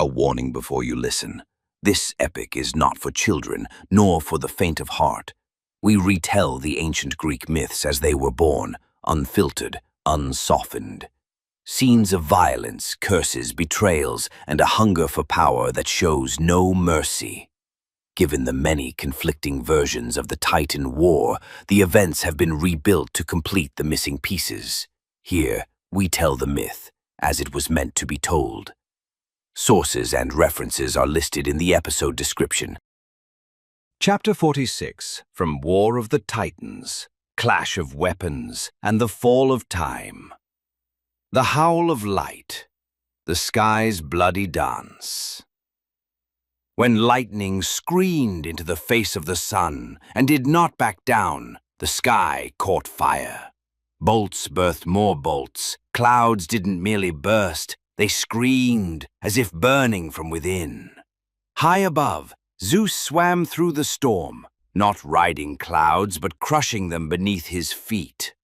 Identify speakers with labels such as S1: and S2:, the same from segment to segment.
S1: warning before you listen. This epic is not for children, nor for the faint of heart. We retell the ancient Greek myths as they were born, unfiltered, unsoftened. Scenes of violence, curses, betrayals, and a hunger for power that shows no mercy. Given the many conflicting versions of the Titan War, the events have been rebuilt to complete the missing pieces. Here, we tell the myth as it was meant to be told. Sources and references are listed in the episode description.
S2: Chapter 46, From War of the Titans, Clash of Weapons, and the Fall of Time. The Howl of Light, the Sky's Bloody Dance. When lightning screamed into the face of the sun and did not back down, the sky caught fire. Bolts birthed more bolts. Clouds didn't merely burst, they screamed as if burning from within. High above, Zeus swam through the storm, not riding clouds but crushing them beneath his feet.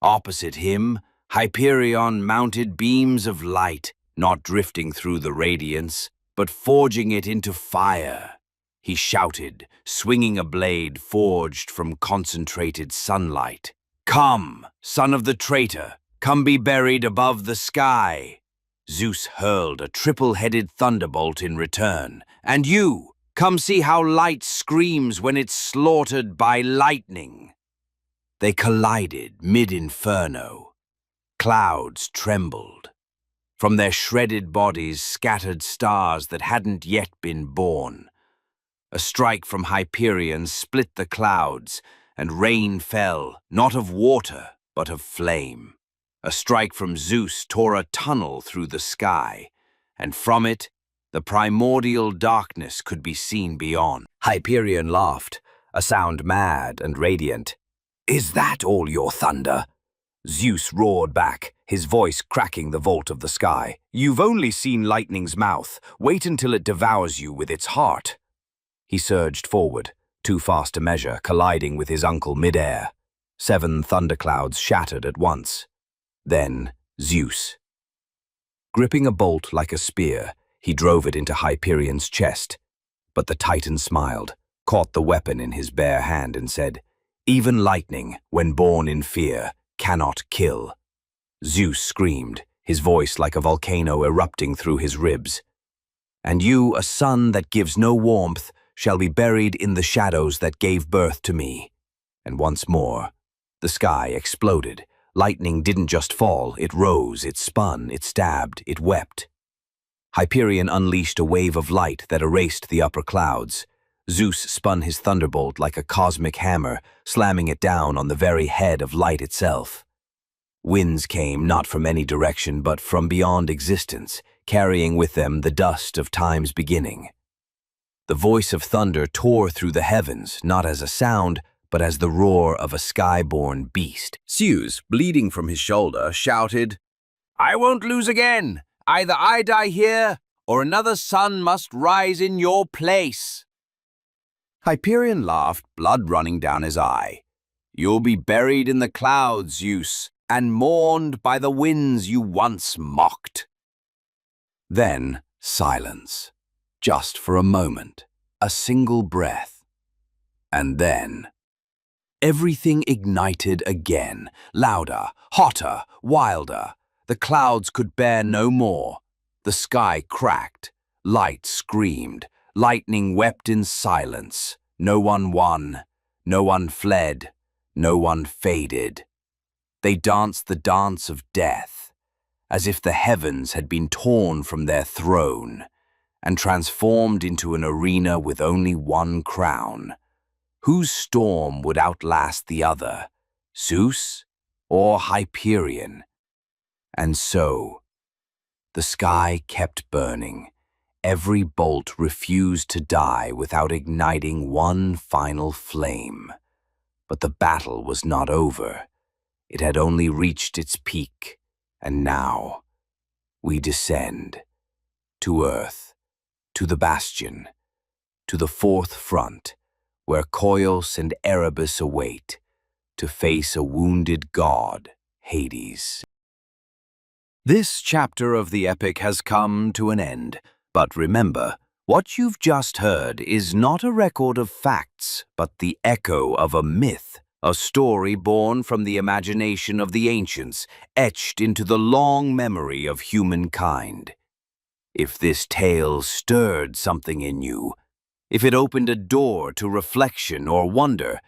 S2: Opposite him, Hyperion mounted beams of light, not drifting through the radiance, but forging it into fire. He shouted, swinging a blade forged from concentrated sunlight. "Come, son of the traitor, come be buried above the sky." Zeus hurled a triple-headed thunderbolt in return. "And you, come see how light screams when it's slaughtered by lightning." They collided mid-inferno. Clouds trembled. From their shredded bodies scattered stars that hadn't yet been born. A strike from Hyperion split the clouds, and rain fell, not of water, but of flame. A strike from Zeus tore a tunnel through the sky, and from it, the primordial darkness could be seen beyond. Hyperion laughed, a sound mad and radiant. "Is that all your thunder?" Zeus roared back, his voice cracking the vault of the sky. "You've only seen lightning's mouth. Wait until it devours you with its heart." He surged forward, too fast to measure, colliding with his uncle mid-air. 7 thunderclouds shattered at once. Then Zeus. Gripping a bolt like a spear, he drove it into Hyperion's chest. But the Titan smiled, caught the weapon in his bare hand and said, "Even lightning, when born in fear, cannot kill." Zeus screamed, his voice like a volcano erupting through his ribs. "And you, a sun that gives no warmth, shall be buried in the shadows that gave birth to me." And once more, the sky exploded. Lightning didn't just fall, it rose, it spun, it stabbed, it wept. Hyperion unleashed a wave of light that erased the upper clouds. Zeus spun his thunderbolt like a cosmic hammer, slamming it down on the very head of light itself. Winds came not from any direction but from beyond existence, carrying with them the dust of time's beginning. The voice of thunder tore through the heavens, not as a sound, but as the roar of a sky-born beast. Zeus, bleeding from his shoulder, shouted, "I won't lose again! Either I die here, or another sun must rise in your place." Hyperion laughed, blood running down his eye. "You'll be buried in the clouds, Zeus, and mourned by the winds you once mocked." Then silence. Just for a moment, a single breath. And then, everything ignited again, louder, hotter, wilder. The clouds could bear no more. The sky cracked, light screamed, lightning wept in silence. No one won, no one fled, no one faded. They danced the dance of death, as if the heavens had been torn from their throne and transformed into an arena with only one crown. Whose storm would outlast the other, Zeus or Hyperion? And so, the sky kept burning. Every bolt refused to die without igniting one final flame. But the battle was not over. It had only reached its peak, and now we descend to Earth, to the bastion, to the fourth front, where Coeus and Erebus await, to face a wounded god, Hades. This chapter of the epic has come to an end,
S1: But remember, what you've just heard is not a record of facts, but the echo of a myth, a story born from the imagination of the ancients, etched into the long memory of humankind. If this tale stirred something in you, if it opened a door to reflection or wonder,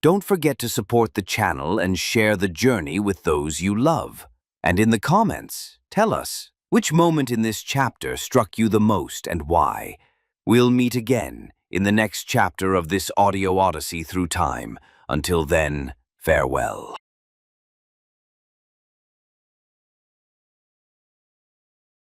S1: don't forget to support the channel and share the journey with those you love. And in the comments, tell us, which moment in this chapter struck you the most and why? We'll meet again in the next chapter of this audio odyssey through time. Until then, farewell.